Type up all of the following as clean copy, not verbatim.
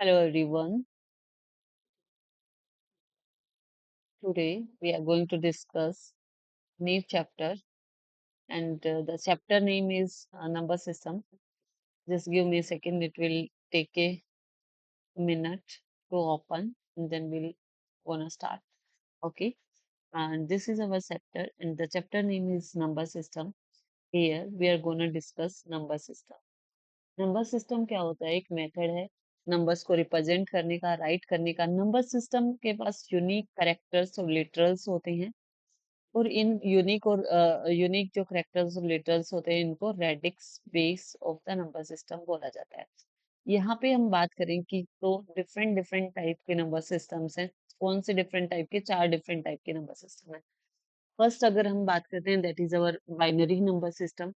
Hello everyone. Today we are going to discuss new chapter and the chapter name is number system. Just give me a second. It will take a minute to open and then we'll gonna start. Okay. And this is our chapter and the chapter name is number system. Here we are gonna discuss number system. Number system क्या होता है? एक method है numbers को represent करने का, right करने का। नंबर सिस्टम के पास यूनिक कैरेक्टर्स और लिटरल्स होते हैं और इन यूनिक जो कैरेक्टर्स और लिटरल्स होते हैं इनको radix base of the number system बोला जाता है। यहाँ पे हम बात करें कि तो डिफरेंट डिफरेंट टाइप के नंबर सिस्टम्स हैं। कौन से डिफरेंट टाइप के? 4 डिफरेंट टाइप के नंबर सिस्टम है। फर्स्ट अगर हम बात करते हैं that is our binary number system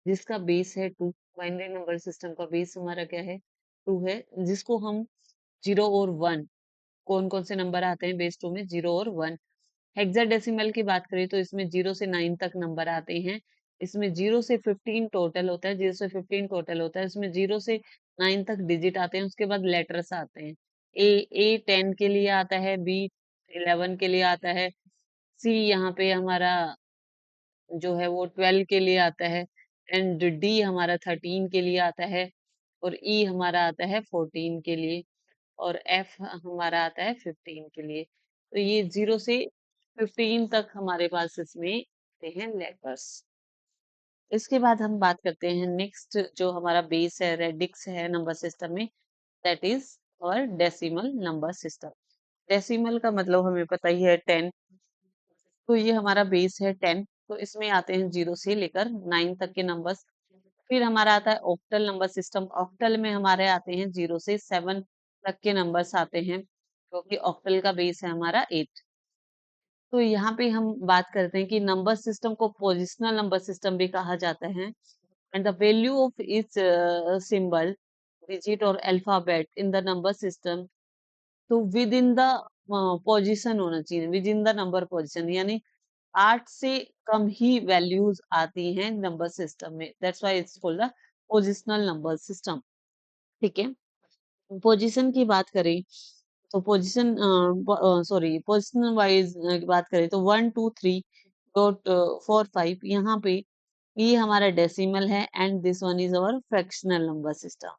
जिसका बेस है 2। बाइनरी नंबर सिस्टम का बेस हमारा क्या है? 2 है, जिसको हम 0 और 1 कौन-कौन से नंबर आते हैं बेस 2 में? 0 और 1। हेक्साडेसिमल की बात करें तो इसमें 0 से 9 तक नंबर आते हैं। इसमें 0 से 15 टोटल होता है, 0 से 15 टोटल होता है। इसमें 0 से 9 तक डिजिट आते हैं, उसके बाद लेटर्स आते हैं। ए 10 के लिए आता है, बी 11 के लिए आता है, सी यहाँ पे हमारा जो है वो 12 के लिए आता है एंड डी हमारा 13 के लिए आता है और ई हमारा आता है 14 के लिए और एफ हमारा आता है 15 के लिए। तो ये 0 से 15 तक हमारे पास इसमें आते हैं लेटर्स। इसके बाद हम बात करते हैं नेक्स्ट जो हमारा बेस है, रेडिक्स है नंबर सिस्टम में, दैट इज और डेसिमल नंबर सिस्टम। डेसिमल का मतलब हमें पता ही है 10। तो ये हमारा बेस है 10। तो इसमें आते हैं 0 से लेकर 9 तक के नंबर्स। फिर हमारा आता है ऑक्टल नंबर सिस्टम। ऑक्टल में हमारे आते हैं 0 से 7 तक के नंबर्स आते हैं क्योंकि ऑक्टल का बेस है हमारा 8। तो यहाँ पे हम बात करते हैं कि नंबर सिस्टम को पोजिशनल नंबर सिस्टम भी कहा जाता है and the value of each symbol digit और alphabet in the number system तो विद इन द पोजिशन होना चाहिए, within the number position, यानी 8 से कम ही वैल्यूज आती हैं नंबर सिस्टम में। That's why it's called the positional number system. ठीक है। पोजीशन की बात करें तो पोजीशन सॉरी पोजीशन वाइज बात करें तो 1 2 3.45 यहाँ पे ये हमारा डेसिमल है and this one is our fractional number system.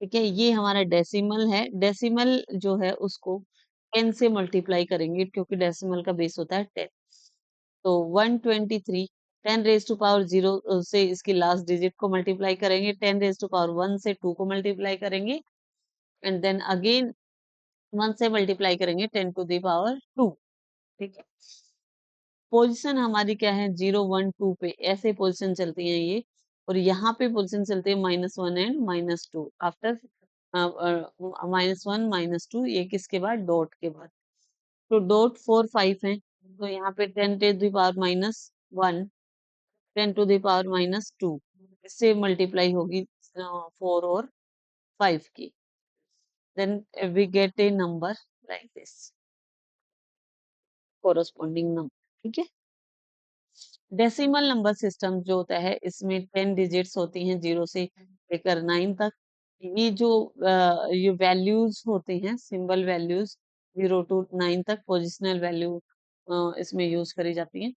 ठीक है, ये हमारा डेसिमल है। डेसिमल जो है उसको 10 से मल्टीप्लाई करेंगे क्योंकि डेसिमल का बेस होता है 10। तो 123 10 रेज टू पावर 0 से इसकी लास्ट डिजिट को मल्टीप्लाई करेंगे, 10 रेज टू पावर 1 से 2 को मल्टीप्लाई करेंगे एंड देन अगेन 1 से मल्टीप्लाई करेंगे 10 टू द पावर 2। ठीक है। पोजीशन हमारी क्या है? 0 1 2 पे ऐसे पोजीशन चलती है ये और यहाँ पे पोजीशन चलती है -1 एंड -2 आफ्टर -1 -2 ये किसके बाद? डॉट के बाद। तो डॉट 4 5 है तो यहाँ पे 10 to the power -1 10 to the power -2 इससे मल्टीप्लाई होगी 4 और 5 की। Then we get a number like this, corresponding number. ठीक है। डेसिमल नंबर सिस्टम जो होता है इसमें 10 डिजिट्स होती हैं 0 से लेकर 9 तक। ये जो ये वैल्यूज होती हैं सिंबल वैल्यूज 0 टू 9 तक पोजिशनल वैल्यू इसमें यूज करी जाती हैं।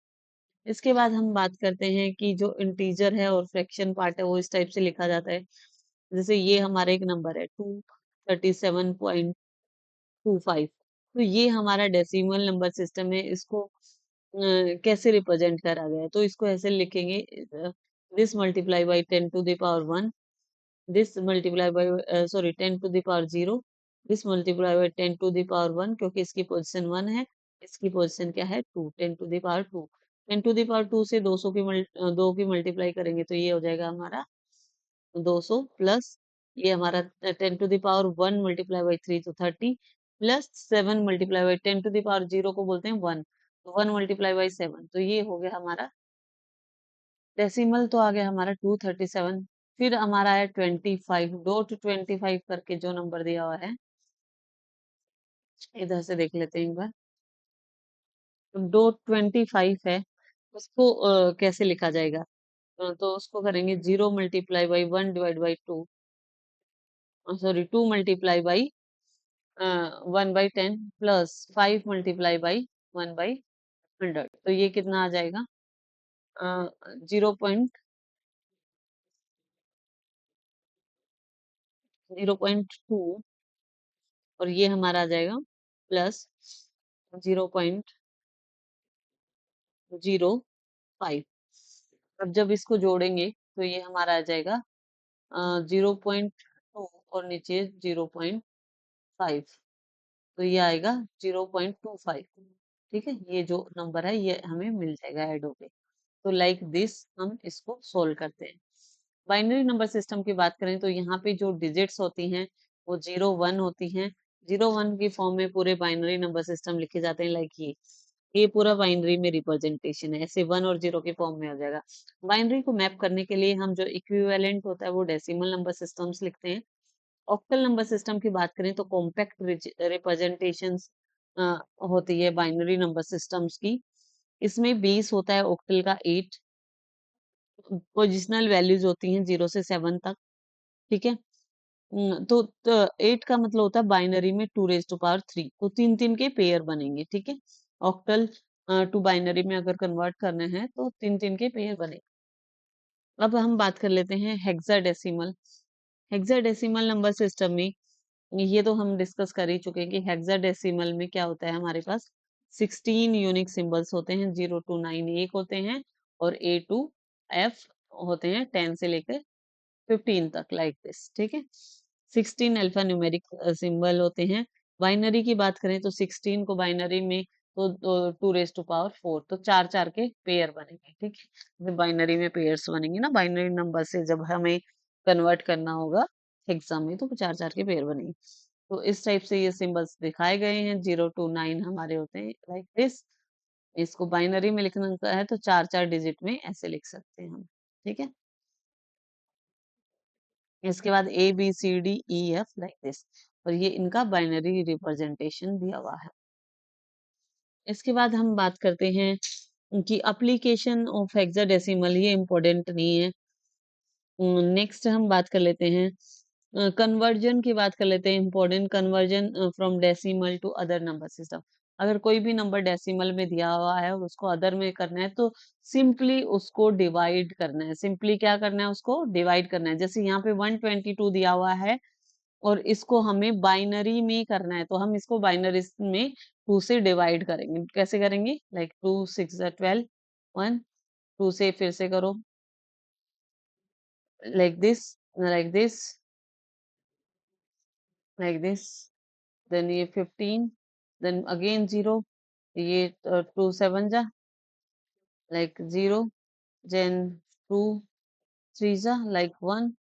इसके बाद हम बात करते हैं कि जो इंटीजर है और फ्रैक्शन पार्ट है वो इस टाइप से लिखा जाता है। जैसे ये हमारा एक नंबर है 237.25। तो ये हमारा डेसिमल नंबर सिस्टम है। इसको कैसे रिप्रेजेंट करा गया है? तो इसको ऐसे लिखेंगे this multiply by 10 to the power 1 this multiply by sorry 10 to the power 0 this multiply by 10 to the power 1 क्योंकि इसकी पोजीशन 1 है, इसकी पोजीशन क्या है 2 10 to the power 2। 10 to the power 2 से 2 की मल्टीप्लाई करेंगे तो ये हो जाएगा हमारा 200 प्लस ये हमारा 10 to the power 1 multiply by 3 तो 30 plus 7 multiply by 10 to the power 0 को बोलते हैं 1 तो 1 मल्टीप्लाई बाय 7 तो ये हो गया हमारा डेसिमल। तो आ गया हमारा 237। फिर हमारा है 25 डॉट 25 करके जो नंबर दिया हुआ है इधर से देख लेते हैं एक बार। डॉट 25 है उसको कैसे लिखा जाएगा? तो उसको करेंगे 0 multiply by 1 divide by 2 sorry 2 multiply by 1/10 plus 5 multiply by 1/100, तो ये कितना आ जाएगा? 0.2, और ये हमारा आ जाएगा प्लस 0.05। अब जब इसको जोड़ेंगे तो ये हमारा आ जाएगा 0.2 और नीचे 0.5, तो ये आएगा 0.25। ठीक है, ये जो नंबर है ये हमें मिल जाएगा ऐड होके। तो लाइक दिस हम इसको सोल्व करते हैं। बाइनरी नंबर सिस्टम की बात करें तो यहाँ पे जो डिजिट्स होती हैं वो 0 1 होती हैं। 0 1 की फॉर्म में पूरे बाइनरी नंबर सिस्टम लिखे जाते हैं, लाइक ये पूरा बाइनरी में रिप्रेजेंटेशन है, ऐसे 1 और 0 के फॉर्म में हो जाएगा। बाइनरी को मैप करने के लिए हम जो इक्विवेलेंट होता है वो डेसिमल नंबर सिस्टम्स लिखते हैं। ऑक्टल नंबर सिस्टम की बात करें तो कॉम्पैक्ट रिप्रेजेंटेशंस होती है बाइनरी नंबर सिस्टम्स की। इसमें बेस होता है ऑक्टल का 8, पोजिशनल वैल्यूज होती हैं 0 से 7 तक। ठीक है, तो 8 का मतलब होता है बाइनरी में 2⁻³ तो 3 3 के पेयर बनेंगे। ठीक है, ऑक्टल टू बाइनरी में अगर कन्वर्ट करने हैं तो 3 3 के पेयर बनेंगे। अब हम बात कर लेते हैं हेक्साडेसिमल। हेक्साडेसिमल नंबर सिस्टम में ये तो हम डिस्कस कर ही चुके हैं कि हेक्साडेसिमल में क्या होता है, हमारे पास 16 यूनिक सिंबल्स होते हैं। 0 to 9 एक होते हैं और A to F होते हैं 10 से लेकर 15 तक, लाइक दिस। ठीक है, 16 अल्फा न्यूमेरिक सिंबल होते हैं। बाइनरी की बात करें तो 16 को बाइनरी में तो 2⁻⁴ तो 4 4 के पेयर बनेंगे। ठीक है, बाइनरी में पेयर्स बनेंगे ना, बाइनरी नंबर से जब हमें कन्वर्ट करना होगा एग्जाम में तो 4 4 के पेयर बनेंगे। तो इस टाइप से ये सिंबल्स दिखाए गए हैं। 0 to 9 हमारे होते हैं लाइक दिस। इसको बाइनरी में लिखना का है तो 4 4 डिजिट में ऐसे लिख सकते हैं हम। ठीक है, इसके बाद ABCDEF लाइक दिस, और ये इनका बाइनरी रिप्रेजेंटेशन दिया हुआ है। इसके बाद हम बात करते हैं कि एप्लीकेशन ऑफ हेक्साडेसिमल, ये इम्पोर्टेंट नहीं है। नेक्स्ट हम बात कर लेते हैं कन्वर्जन की बात कर लेते हैं। Important conversion from decimal to other number system. अगर कोई भी नंबर डेसिमल में दिया हुआ है और उसको अदर में करना है तो सिंपली उसको डिवाइड करना है। सिंपली क्या करना है, उसको डिवाइड करना है। जैसे यहाँ पे 122 दिया हुआ है और इसको हमें बाइनरी में करना है तो हम इसको बाइनरी में 2 से डिवाइड करेंगे। कैसे करेंगे, लाइक 2 6 12 1, 2 से फिर से करो like this, like this, like this, then ये 15, then again 0, ये 2 7 जा like 0, then 2 3 जा like 1,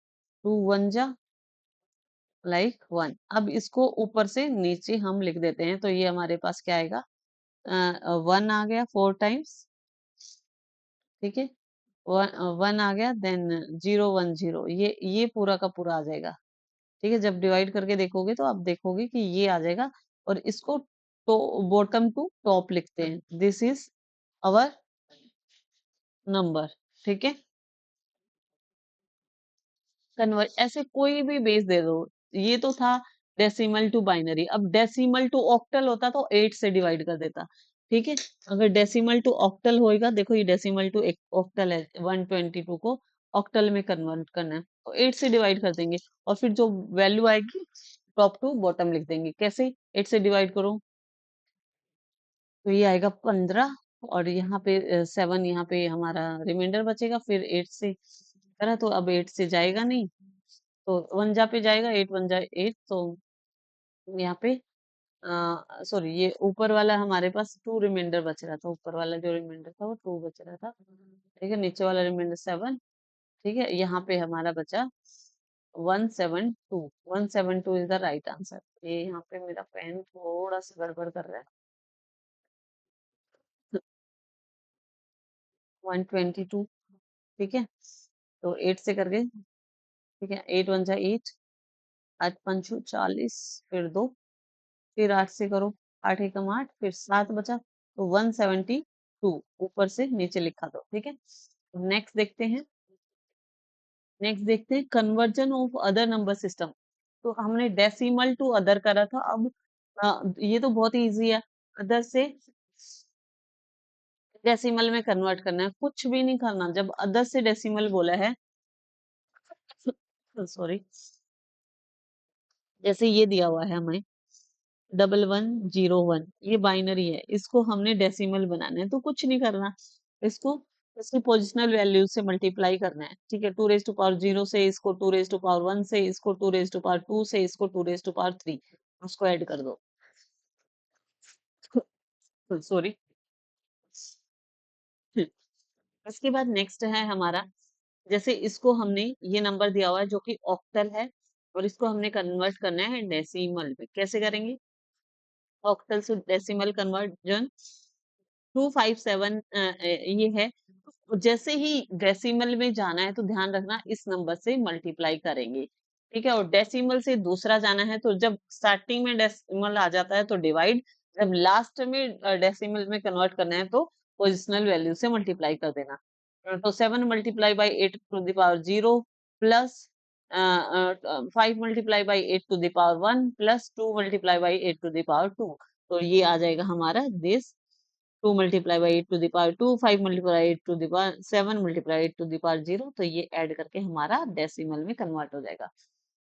2 1 जा like 1। अब इसको ऊपर से नीचे हम लिख देते हैं तो ये हमारे पास क्या आएगा, 1 आ गया 4 टाइम्स। ठीक है, 1 आ गया, देन 0 1 0, ये पूरा का पूरा आ जाएगा। ठीक है, जब डिवाइड करके देखोगे तो आप देखोगे कि ये आ जाएगा, और इसको तो बॉटम टू टॉप लिखते हैं, दिस इज अवर नंबर। ठीक है, कन्वर्ट ऐसे कोई भी बेस दे दो। ये तो था डेसिमल टू बाइनरी, अब डेसिमल टू ऑक्टल होता तो 8 से डिवाइड कर देता। ठीक है, अगर डेसिमल टू ऑक्टल होएगा, देखो ये डेसिमल टू एक ऑक्टल है, 122 को ऑक्टल में कन्वर्ट करना है तो 8 से डिवाइड कर देंगे, और फिर जो वैल्यू आएगी टॉप टू बॉटम लिख देंगे। कैसे, 8 से डिवाइड करो तो ये आएगा 15, और यहाँ पे 7, यहाँ पे हमारा रिमाइंडर बचेगा। फिर 8 से करा तो अब 8 से जाएगा नहीं, तो 1 जा पे जाएगा, 8 1 जा 8, तो यहाँ पे सॉरी ये ऊपर वाला हमारे पास 2 रिमाइंडर बच रहा था, ऊपर वाला जो रिमाइंडर था वो 2 बच रहा था। ठीक है, नीचे वाला रिमाइंडर 7। ठीक है, यहाँ पे हमारा बचा 172। 172 इज द राइट आंसर। ये यहाँ पे मेरा पेन थोड़ा सा गड़बड़ कर रहा है। 122। ठीक है, तो 8 से करके, ठीक है, 8 1 जा 8, 8 5 40, फिर 2, फिर 8 से करो, 8 एकम 8, फिर 7 बचा, तो 172 ऊपर से नीचे लिखा दो। ठीक है, नेक्स्ट देखते हैं, नेक्स्ट देखते हैं conversion of other number system. तो हमने डेसिमल टू अदर करा था। अब ये तो बहुत इजी है, अदर से डेसिमल में कन्वर्ट करना है, कुछ भी नहीं करना। जब अदर से डेसिमल बोला है, सॉरी, जैसे ये दिया हुआ है हमें 1101, ये बाइनरी है, इसको हमने डेसिमल बनाना है, तो कुछ नहीं करना, इसको इसकी पोजिशनल वैल्यू से मल्टीप्लाई करना है। ठीक है, 2 रेज टू पावर 0 से इसको 2 रेज टू पावर 1 से इसको 2 रेज टू पावर 2 से इसको 2 रेज टू पावर 3, उसको ऐड कर दो। सॉरी। इसके बाद नेक्स्ट है हमारा, जैसे इसको हमने, ये नंबर दिया हुआ है जो कि ऑक्टल है, और इसको हमने कन्वर्ट करना है डेसिमल में। कैसे करेंगे? ऑक्टल से डेसिमल कन्वर्जन 257 ये है। तो जैसे ही डेसिमल में जाना है तो ध्यान रखना इस नंबर से मल्टीप्लाई करेंगे। ठीक है, और डेसिमल से दूसरा जाना है तो जब स्टार्टिंग में डेसिमल आ जाता है तो डिवाइड, जब लास्ट में डेसिमल में कन्वर्ट करना है तो पोजिशनल वैल्यू से मल्टीप्लाई कर देना। तो 7 × 10⁻⁸ प्लस 5 × 10⁻⁸ प्लस 2 × 10⁻⁸ तो ये आ जाएगा हमारा दिस 2 × 8⁻², 5 × 8⁻7 तो ये ऐड करके हमारा डेसिमल में कन्वर्ट हो जाएगा।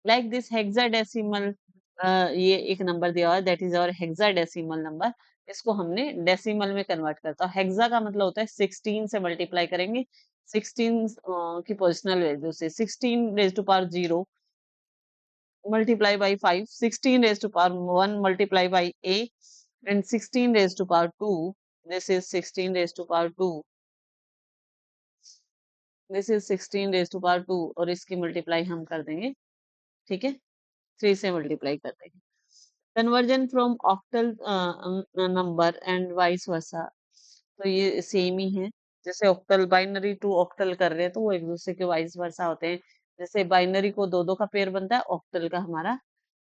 लाइक दिस हेक्साडेसिमल, ये एक नंबर दिया हुआ है, that is our hexadecimal number. इसको हमने डेसिमल में कन्वर्ट करता है। हेक्सा का मतलब होता है 16 से मल्टीप्लाई करेंगे, 16 की पोजिशनल वैल्यू से। 16 raise to power 0 multiply by 5, 16 raised to power 1 multiply by a, and 16 raised to power 2. This is 16 raised to power 2. This is 16 raised to power 2 और इसकी मल्टीप्लाई हम कर देंगे। ठीक है, 3 से मल्टीप्लाई कर देंगे। Conversion from octal number and vice versa, तो ये सेम ही है। जैसे ऑक्टल बाइनरी टू ऑक्टल कर रहे हैं तो वो एक दूसरे के वाइस वर्सा होते हैं। जैसे बाइनरी को 2 2 का पेयर बनता है, ऑक्टल का हमारा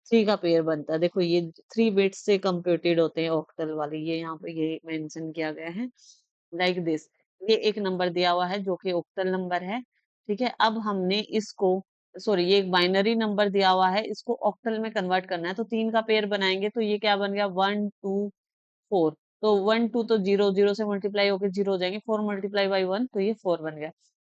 3 का पेयर बनता है। देखो ये 3 बिट्स से कंप्यूटेड होते हैं ऑक्टल वाले, ये यहाँ पे ये मेंशन किया गया है। लाइक दिस, ये एक नंबर दिया हुआ है जो कि ऑक्टल नंबर है। ठीक है, अब हमने इसको, सॉरी, ये एक बाइनरी नंबर दिया हुआ है, इसको ऑक्टल में कन्वर्ट करना है, तो 3 का पेयर बनाएंगे तो ये क्या बन गया, 1 2 4। तो 1 2 तो 0 0 से मल्टीप्लाई होकर 0 हो जाएंगे, 4 मल्टीप्लाई बाई 1 तो ये 4 बन गया।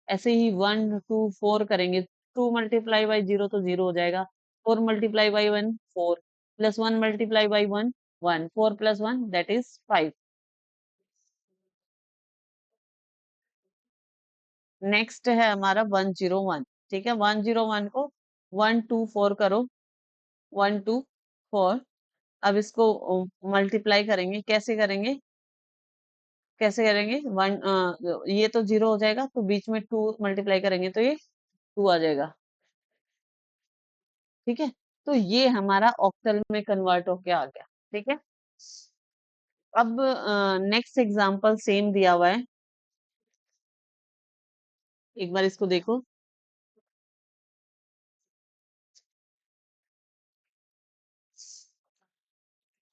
ऐसे ही 1 2 4 करेंगे, 2 मल्टीप्लाई बाई 0 तो 0 हो जाएगा, 4 multiply by 1 4, plus 1 multiply by 1 1, 4 plus 1 that is 5। Next है हमारा 101। ठीक है, 101 को 1 2 4 करो, 1 2 4। अब इसको मल्टीप्लाई करेंगे, कैसे करेंगे, कैसे करेंगे, वन, ये तो 0 हो जाएगा तो बीच में 2 मल्टीप्लाई करेंगे तो ये 2 आ जाएगा। ठीक है, तो ये हमारा ऑक्टल में कन्वर्ट होके आ गया। ठीक है, अब नेक्स्ट एग्जांपल सेम दिया हुआ है, एक बार इसको देखो।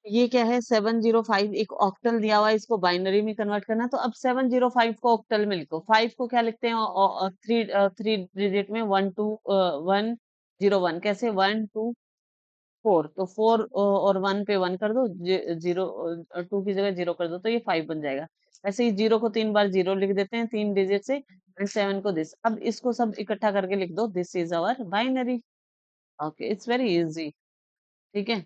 ये क्या है, 705, एक ऑक्टल दिया हुआ है, इसको बाइनरी में कन्वर्ट करना है। तो अब 705 को ऑक्टल में लिखो, 5 को क्या लिखते हैं, थ्री थ्री डिजिट में 1 कैसे, 1 2 4, तो 4 और 1 पे 1 कर दो, 0 2 की जगह 0 कर दो तो ये 5 बन जाएगा। ऐसे ही 0 को 3 बार 0 लिख देते हैं 3 डिजिट से, एंड 7 को दिस। अब इसको सब इकट्ठा करके लिख दो, this is our binary. Okay, it's very easy. ठीक है,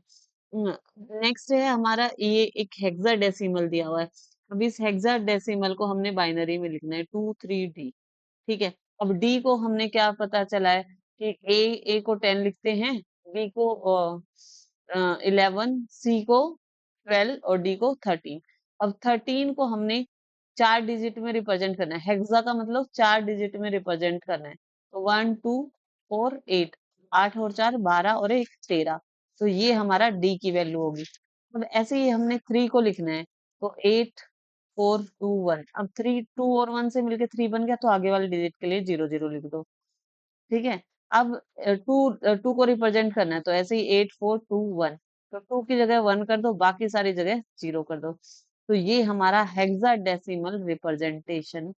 नेक्स्ट है हमारा, ये एक हेक्साडेसिमल दिया हुआ है। अब इस हेक्साडेसिमल को हमने बाइनरी में लिखना है, 2 3 D। ठीक है, अब डी को हमने क्या पता चला है कि ए को 10 लिखते हैं, बी को 11, सी को 12 और डी को 13। अब 13 को हमने 4 डिजिट में रिप्रेजेंट करना है, हेक्सा का मतलब 4 डिजिट में रिप्रेजेंट करना है। तो 1 2 4 8, 8 और 4 12 और 1 13, तो ये हमारा डी की वैल्यू होगी। अब ऐसे ही हमने 3 को लिखना है, तो 8 4 2 1। अब 3 2 और 1 से मिलके 3 बन गया, तो आगे वाले डिजिट के लिए 0 0 लिख दो। ठीक है, अब 2 को रिप्रेजेंट करना है, तो ऐसे ही 8 4 2 1, तो 2 की जगह 1 कर दो, बाकी सारी जगह 0 कर दो। तो ये हमारा हेक्साडेसिमल रिप्रेजेंटेशन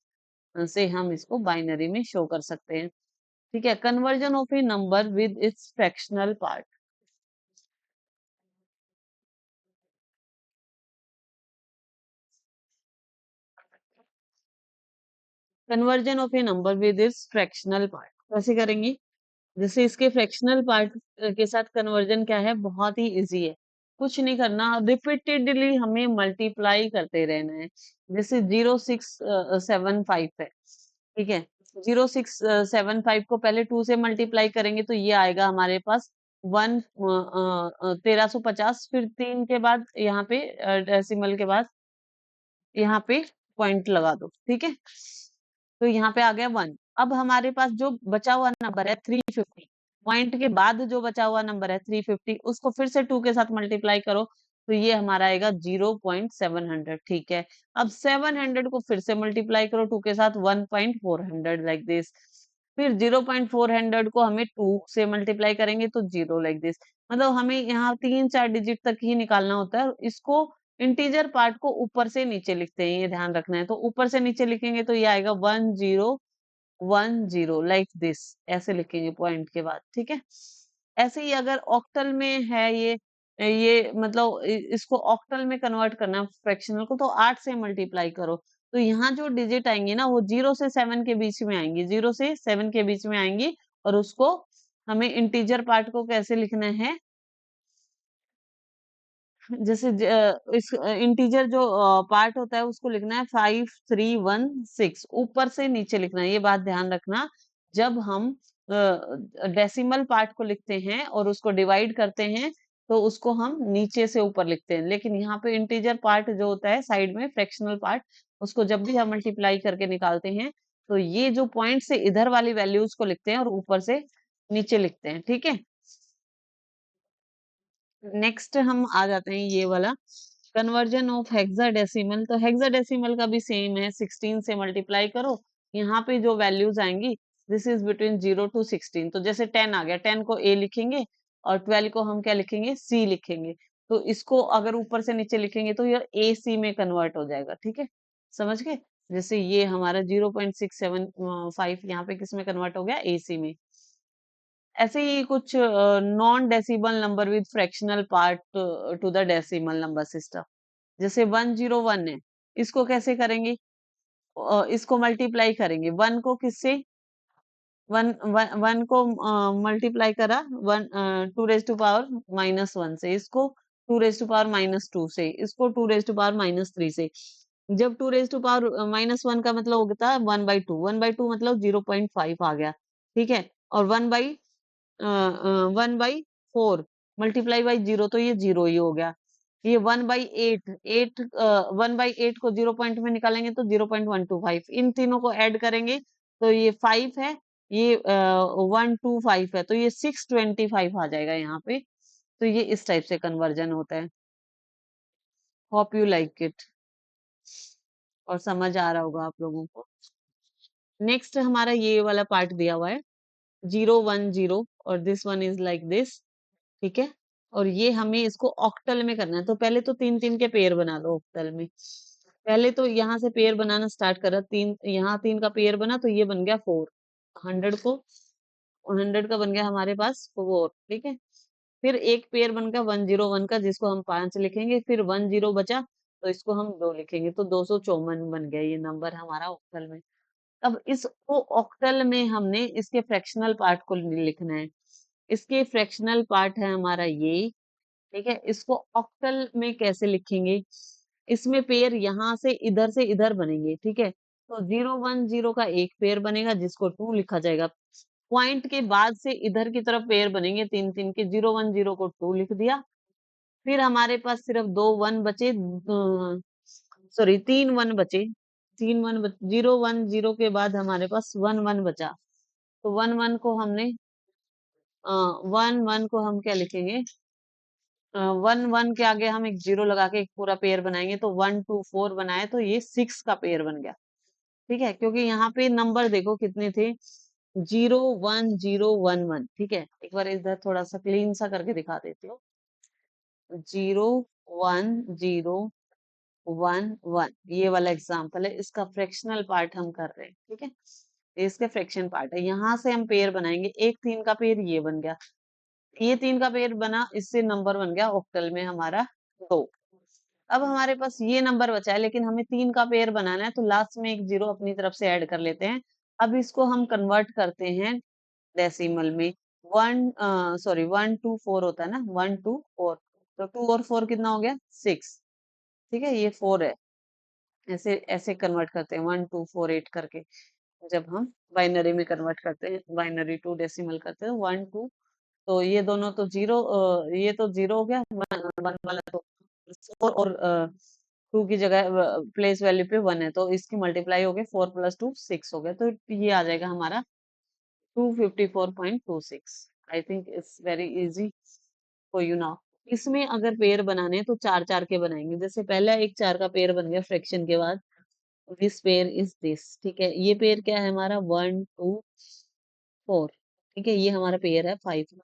से हम इसको बाइनरी में शो कर सकते हैं। ठीक है, conversion of A number with its fractional part. Conversion of A number with its fractional part कैसे करेंगे? जैसे इसके फ्रैक्शनल पार्ट के साथ कन्वर्जन क्या है, बहुत ही इजी है। कुछ नहीं करना, रिपीटेडली हमें मल्टीप्लाई करते रहना है। जैसे 0675 है, ठीक है। 0675 को पहले 2 से मल्टीप्लाई करेंगे तो ये आएगा हमारे पास 1350। फिर 3 के बाद यहाँ पे डेसिमल के बाद यहाँ पे पॉइंट लगा दो, ठीक है। तो यहाँ पे आ गया 1। अब हमारे पास जो बचा हुआ नंबर है 350, पॉइंट के बाद जो बचा हुआ नंबर है 350, उसको फिर से 2 के साथ मल्टीप्लाई करो तो ये हमारा आएगा 0.700, ठीक है। अब 700 को फिर से मल्टीप्लाई करो 2 के साथ 1.400 लाइक दिस। फिर 0.400 को हमें 2 से मल्टीप्लाई करेंगे तो 0 लाइक दिस। मतलब हमें यहाँ 3-4 डिजिट तक ही निकालना होता है। इसको इंटीजर पार्ट को ऊपर से नीचे लिखते हैं, ये ध्यान रखना है। तो ऊपर से नीचे लिखेंगे तो ये आएगा 1010 लाइक दिस, ऐसे लिखेंगे पॉइंट के बाद, ठीक है। ऐसे ही अगर ऑक्टल में है ये मतलब इसको ऑक्टल में कन्वर्ट करना फ्रैक्शनल को, तो 8 से मल्टीप्लाई करो तो यहाँ जो डिजिट आएंगे ना वो 0 से 7 के बीच में आएंगी, 0 से 7 के बीच में आएंगी। और उसको हमें इंटीजर पार्ट को कैसे लिखना है, जैसे इस इंटीजर जो पार्ट होता है उसको लिखना है 5316, ऊपर से नीचे लिखना है। ये बात ध्यान रखना, जब हम डेसिमल पार्ट को लिखते हैं और उसको डिवाइड करते हैं तो उसको हम नीचे से ऊपर लिखते हैं, लेकिन यहाँ पे इंटीजर पार्ट जो होता है साइड में, फ्रैक्शनल पार्ट, उसको जब भी हम मल्टीप्लाई करके निकालते हैं तो ये जो पॉइंट से इधर वाली वैल्यूज को लिखते हैं और ऊपर से नीचे लिखते हैं, ठीक है। नेक्स्ट हम आ जाते हैं ये वाला, कन्वर्जन ऑफ हेक्साडेसिमल। तो हेक्साडेसिमल का भी सेम है, 16 से मल्टीप्लाई करो। यहाँ पे जो वैल्यूज आएंगी, दिस इज बिटवीन 0 to 16। तो जैसे 10 आ गया, 10 को ए लिखेंगे और 12 को हम क्या लिखेंगे, सी लिखेंगे। तो इसको अगर ऊपर से नीचे लिखेंगे तो ये ए सी में कन्वर्ट हो जाएगा, ठीक है। समझ गए? जैसे ये हमारा 0.675 यहाँ पे किस में कन्वर्ट हो गया, ए सी में। ऐसे ही कुछ non decimal number with fractional part two the decimal number system. जैसे 101 है, इसको कैसे करेंगे, इसको मल्टीप्लाई करेंगे 1 को किससे, वन वन वन को मल्टीप्लाई करा 2 raised to power -1 से, इसको 2 raised to power -2 से, इसको 2 raised to power -3 से। जब 2 raised to power -1 का मतलब होता है 1/2, 1/2 मतलब 0.5 आ गया, ठीक है। और 1/4 मल्टीप्लाई बाई 0 तो ये 0 ही हो गया। ये 1/8, 1/8 को 0 पॉइंट में निकालेंगे तो 0.125, इन तीनों को ऐड करेंगे तो ये 5 है, ये 125 है, तो ये 625 आ जाएगा यहाँ पे। तो ये इस टाइप से कन्वर्जन होता है। होप यू लाइक इट और समझ आ रहा होगा आप लोगों को। नेक्स्ट हमारा ये वाला पार्ट दिया हुआ है 010 और this one is like this, ठीक है। और ये हमें इसको ऑक्टल में करना है, तो पहले तो 3-3 के पेयर बना लो ऑक्टल में। पहले तो यहाँ से पेयर बनाना स्टार्ट करा, 3 यहाँ 3 का पेयर बना तो ये बन गया 4। 100 का बन गया हमारे पास 4, ठीक है। फिर एक पेयर बन गया 101 का, जिसको हम 5 लिखेंगे। फिर 10 बचा तो इसको हम 2 लिखेंगे, तो 254 बन गया ये नंबर हमारा ऑक्टल में। अब इसको ऑक्टल में हमने इसके फ्रैक्शनल पार्ट को लिखना है। इसके फ्रैक्शनल पार्ट है हमारा ये, ठीक है। इसको ऑक्टल में कैसे लिखेंगे, इसमें पेयर यहाँ से इधर बनेंगे, ठीक है। तो 010 का एक पेयर बनेगा जिसको 2 लिखा जाएगा। पॉइंट के बाद से इधर की तरफ पेयर बनेंगे 3-3 के, 010 को 2 लिख दिया। फिर हमारे पास सिर्फ 2 1 बचे, सॉरी 3 1 बचे, 010 के बाद हमारे पास 1 1 बचा। तो 1 1 को हमने 1 1 को हम क्या लिखेंगे, 1 1 के आगे हम एक 0 लगा के एक पूरा पेयर बनाएंगे, तो 1 2 4 बनाए तो ये 6 का पेयर बन गया, ठीक है। क्योंकि यहाँ पे नंबर देखो कितने थे, 0 1 0 1 1, ठीक है। एक बार इधर थोड़ा सा क्लीन सा करके दिखा देती हूँ। 0 1 0 1 1, ये वाला एग्जाम्पल है, इसका फ्रैक्शनल पार्ट हम कर रहे हैं, ठीक है। ये इसके फ्रैक्शन पार्ट है, यहाँ से हम पेयर बनाएंगे। एक 3 का पेयर ये बन गया, ये 3 का पेयर बना, इससे नंबर बन गया ऑक्टल में हमारा 2। अब हमारे पास ये नंबर बचा है, लेकिन हमें 3 का पेयर बनाना है, तो लास्ट में एक 0 अपनी तरफ से ऐड कर लेते हैं। अब इसको हम कन्वर्ट करते हैं डेसिमल में। 1 2 4 होता है ना, 1 2 4, तो 2 और 4 कितना हो गया? 6। ठीक है, ये 4 है। ऐसे ऐसे कन्वर्ट करते हैं 1 2 4 8 करके। जब हम बाइनरी में कन्वर्ट करते हैं, बाइनरी टू डेसिमल करते हैं 1 2, तो ये दोनों तो 0, ये तो 0 हो गया, 1 वाला तो 4, और 2 की जगह प्लेस वैल्यू पे 1 है, तो इसकी मल्टीप्लाई हो गई, 4 प्लस 2 6 हो गया, तो ये आ जाएगा हमारा 254.26। I think it's very easy for you now. इसमें अगर पेयर बनाने हैं तो 4 4 के बनाएंगे। जैसे पहला एक 4 का पेयर बन गया फ्रैक्शन के बाद, दिस पेयर इज दिस। ठीक है, ये पेयर क्या है हमारा? 1 2 4। ठीक है, ये हमारा पेयर है 5।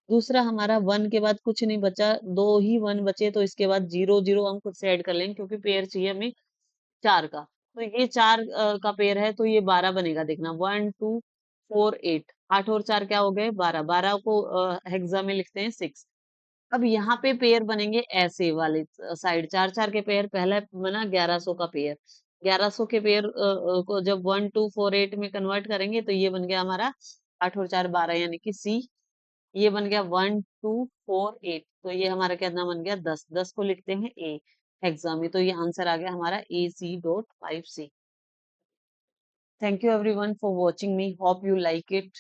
दूसरा हमारा 1 के बाद कुछ नहीं बचा, 2 ही 1 बचे, तो इसके बाद 0 0 हम खुद से ऐड कर लेंगे, क्योंकि पेयर चाहिए हमें 4 का। तो ये 4 का पेयर है, तो ये 12 बनेगा। देखना, 1 2 4 8, 8 और 4 क्या हो गए? 12। 12 को हेक्सा में लिखते हैं 6। अब यहाँ पे पेयर बनेंगे ऐसे वाले साइड, 4 4 के पेयर। पहला बना 1100 का पेयर। 1100 के पेयर को जब 1 2 4 8 में कन्वर्ट करेंगे, तो ये बन गया हमारा 8 और 4 12, यानी कि सी। ये बन गया 1 2 4 8, तो ये हमारा कितना बन गया? 10। 10 को लिखते हैं ए हेक्सा में, तो ये आंसर आ गया हमारा AC.5C। Thank you everyone for watching me, hope you like it.